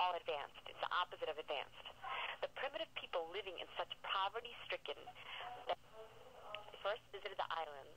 all advanced. It's the opposite of advanced. The primitive people living in such poverty-stricken that first visited the island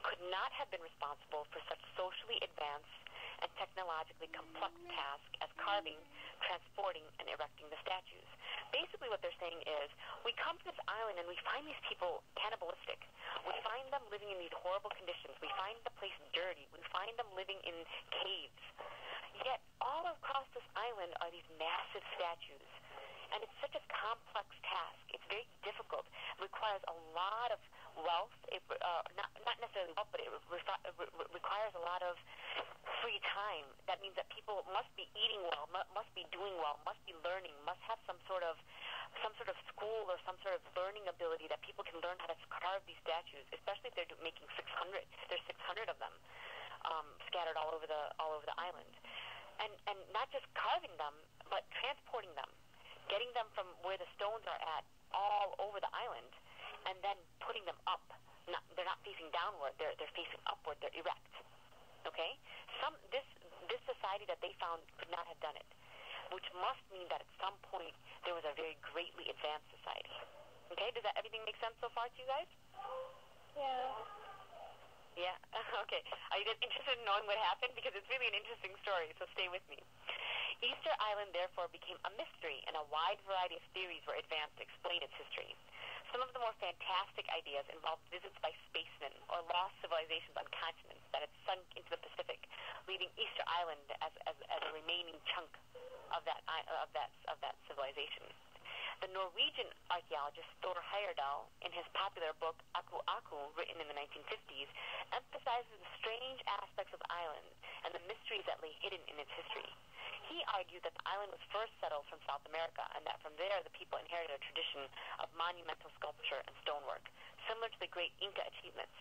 could not have been responsible for such socially advanced and technologically complex tasks as carving, transporting, and erecting the statues. Basically what they're saying is, we come to this island and we find these people cannibalistic. We find them living in these horrible conditions. We find the place dirty. We find them living in caves. Yet all across this island are these massive statues. And it's such a complex task. It's very difficult. It requires a lot of wealth. Not necessarily wealth, but it requires a lot of free time. That means that people must be eating well, must be doing well, must be learning, must have some sort of school or some sort of learning ability that people can learn how to carve these statues, especially if they're making 600. There's 600 of them scattered all over the island. And not just carving them, but transporting them, getting them from where the stones are at all over the island, and then putting them up. They're not facing downward. They're facing upward. They're erect. Okay? This society that they found could not have done it, which must mean that at some point there was a very greatly advanced society. Okay? Does that everything make sense so far to you guys? Yeah. Yeah? Okay. Are you guys interested in knowing what happened? Because it's really an interesting story, so stay with me. Easter Island, therefore, became a mystery, and a wide variety of theories were advanced to explain its history. Some of the more fantastic ideas involved visits by spacemen or lost civilizations on continents that had sunk into the Pacific, leaving Easter Island as a remaining chunk of that civilization. The Norwegian archaeologist Thor Heyerdahl, in his popular book Aku Aku, written in the 1950s, emphasizes the strange aspects of the island and the mysteries that lay hidden in its history. He argued that the island was first settled from South America, and that from there the people inherited a tradition of monumental sculpture and stonework, similar to the great Inca achievements.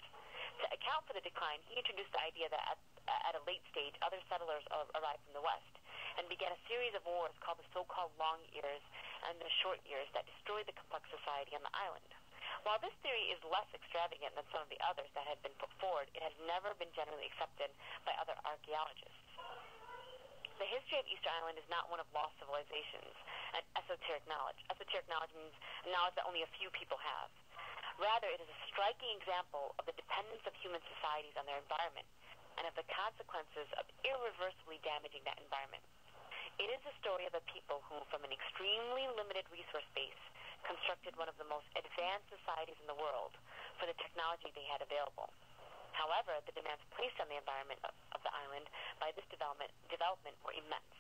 To account for the decline, he introduced the idea that at a late stage, other settlers arrived from the west, and began a series of wars called the so-called long years and the short years that destroyed the complex society on the island. While this theory is less extravagant than some of the others that had been put forward, it has never been generally accepted by other archaeologists. The history of Easter Island is not one of lost civilizations and esoteric knowledge. Esoteric knowledge means knowledge that only a few people have. Rather, it is a striking example of the dependence of human societies on their environment and of the consequences of irreversibly damaging that environment. It is the story of a people who, from an extremely limited resource base, constructed one of the most advanced societies in the world for the technology they had available. However, the demands placed on the environment of the island by this development were immense.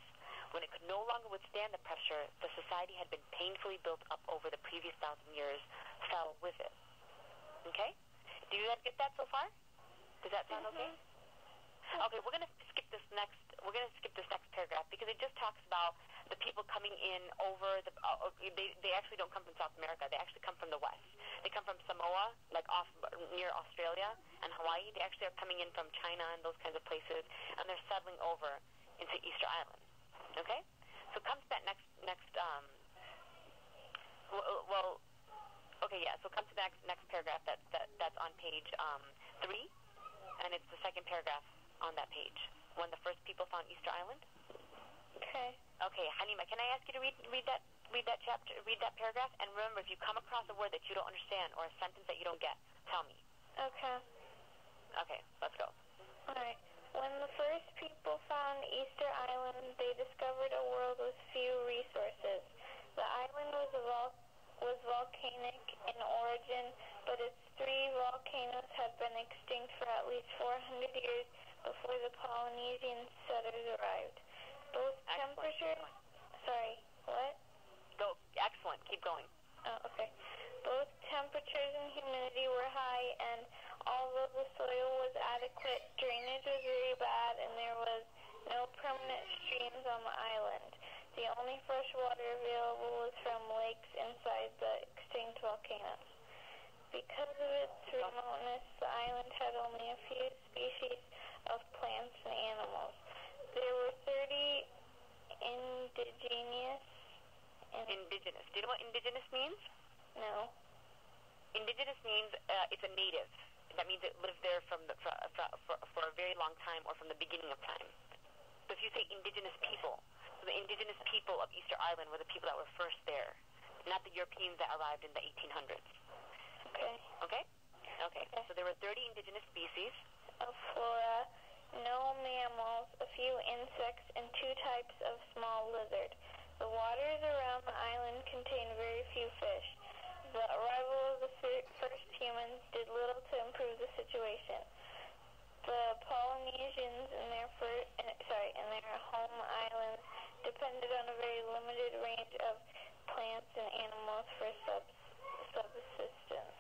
When it could no longer withstand the pressure the society had been painfully built up over the previous 1,000 years fell with it. Okay? Do you guys get that so far? Does that sound okay? Okay, we're gonna skip this next paragraph because it just talks about the people coming in over the. They actually don't come from South America. They actually come from the west. They come from Samoa, like off near Australia and Hawaii. They actually are coming in from China and those kinds of places, and they're settling over into Easter Island. Okay, so come to that next. So come to the next paragraph that's on page 3, and it's the second paragraph on that page when the first people found Easter Island. Okay. Okay, Halima, can I ask you to read that chapter, read that paragraph, and remember, if you come across a word that you don't understand or a sentence that you don't get, tell me. Okay. Okay, let's go. Alright. When the first people found Easter Island, they discovered a world with few resources. The island was volcanic in origin, but its 3 volcanoes had been extinct for at least 400 years before the Polynesian settlers arrived. Both temperatures... Sorry, what? Go. Excellent. Keep going. Oh, okay. Both temperatures and humidity were high, and although the soil was adequate, drainage was very bad, and there was no permanent streams on the island. The only fresh water available was from lakes inside the extinct volcanoes. Because of its remoteness, the island had only a few species of plants and animals. There were 30 indigenous. Indigenous. Do you know what indigenous means? No. Indigenous means it's a native. That means it lived there for a very long time or from the beginning of time. So if you say indigenous people, so the indigenous indigenous people of Easter Island were the people that were first there, not the Europeans that arrived in the 1800s. Okay. Okay? Okay. So there were 30 indigenous species. Of flora, no mammals, a few insects, and 2 types of small lizard. The waters around the island contain very few fish. The arrival of the first humans did little to improve the situation. The Polynesians in their home islands depended on a very limited range of plants and animals for subsistence.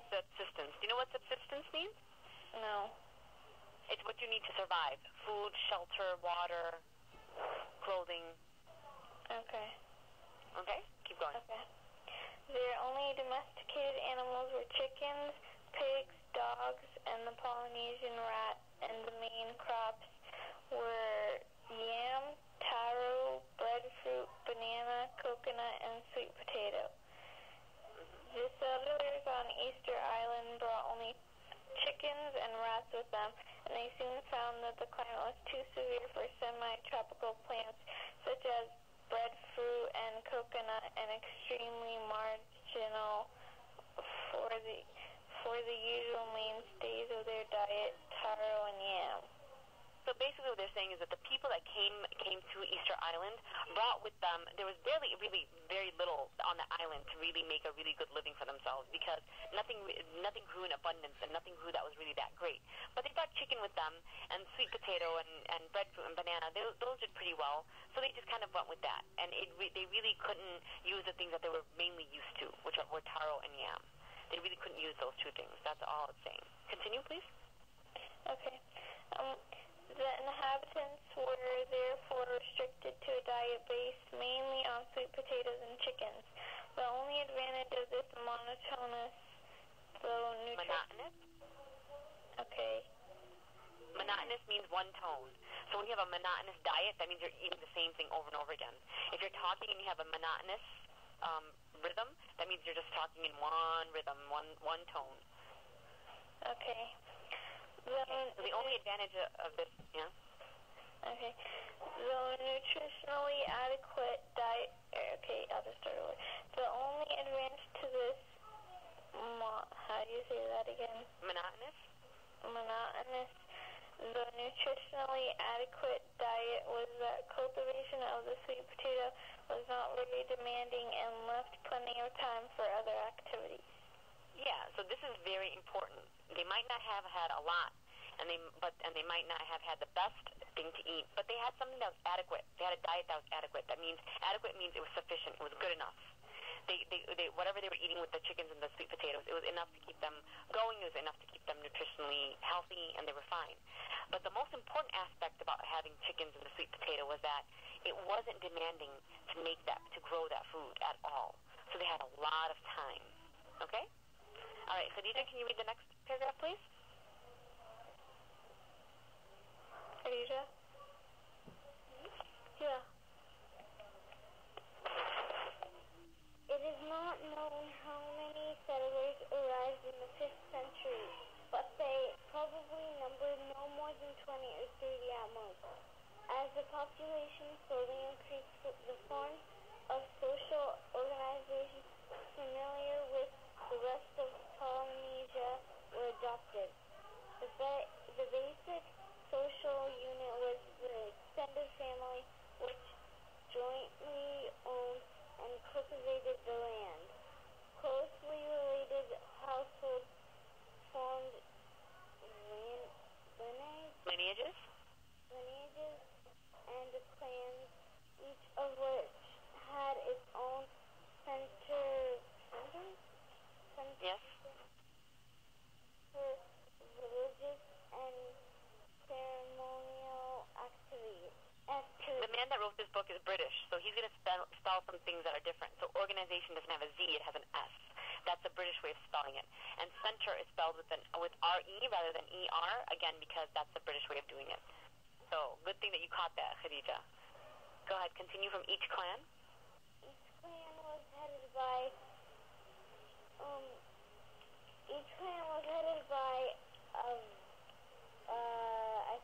Subsistence. Do you know what subsistence means? No. It's what you need to survive. Food, shelter, water, clothing. Okay. Okay? Keep going. Okay. Their only domesticated animals were chickens, pigs, dogs, and the Polynesian rat, and the main crops were yam, taro, breadfruit, banana, coconut, and sweet potato. The settlers on Easter Island brought only chickens and rats with them, and they soon found that the climate was too severe for semi-tropical plants such as breadfruit and coconut, and extremely marginal for the usual mainstays of their diet, taro and yam. So basically what they're saying is that the people that came to Easter Island brought with them, there was really very little on the island to really make a really good living for themselves, because nothing grew in abundance and nothing grew that was really that great. But they brought chicken with them and sweet potato and breadfruit and banana. Those did pretty well, so they just kind of went with that. And they really couldn't use the things that they were mainly used to, which were taro and yam. They really couldn't use those 2 things. That's all it's saying. Continue, please. Okay. The inhabitants were therefore restricted to a diet based mainly on sweet potatoes and chickens. The only advantage of this monotonous, though Monotonous? Okay. Monotonous means one tone. So when you have a monotonous diet, that means you're eating the same thing over and over again. If you're talking and you have a monotonous rhythm, that means you're just talking in one rhythm, one tone. Okay. So the only advantage of this, yeah? Okay. The nutritionally adequate diet, okay, I'll just start over. The only advantage to this, how do you say that again? Monotonous? Monotonous. The nutritionally adequate diet was that cultivation of the sweet potato was not very demanding and left plenty of time for other activities. Yeah, so this is very important. They might not have had a lot, and they might not have had the best thing to eat, but they had something that was adequate. They had a diet that was adequate. That means adequate means it was sufficient. It was good enough. They whatever they were eating with the chickens and the sweet potatoes, it was enough to keep them going. It was enough to keep them nutritionally healthy, and they were fine. But the most important aspect about having chickens and the sweet potato was that it wasn't demanding to grow that food at all. So they had a lot of time. Okay? All right, Khadija, can you read the next paragraph, please? Khadija? Yeah. It is not known how many settlers arrived in the 5th century, but they probably numbered no more than 20 or 30 at most. As the population slowly increased, the forms of social organization familiar with the rest of Polynesia were adopted. The basic social unit was the extended family, which jointly owned and cultivated the land. Closely related households formed Lineages and clans, each of which had its own Yes. for religious and ceremonial activities. The man that wrote this book is British, so he's going to spell some things that are different. So organization doesn't have a Z, it has an S. That's the British way of spelling it. And center is spelled with R-E rather than E-R, again, because that's the British way of doing it. So good thing that you caught that, Khadija. Go ahead, continue from each clan. Each clan was headed by I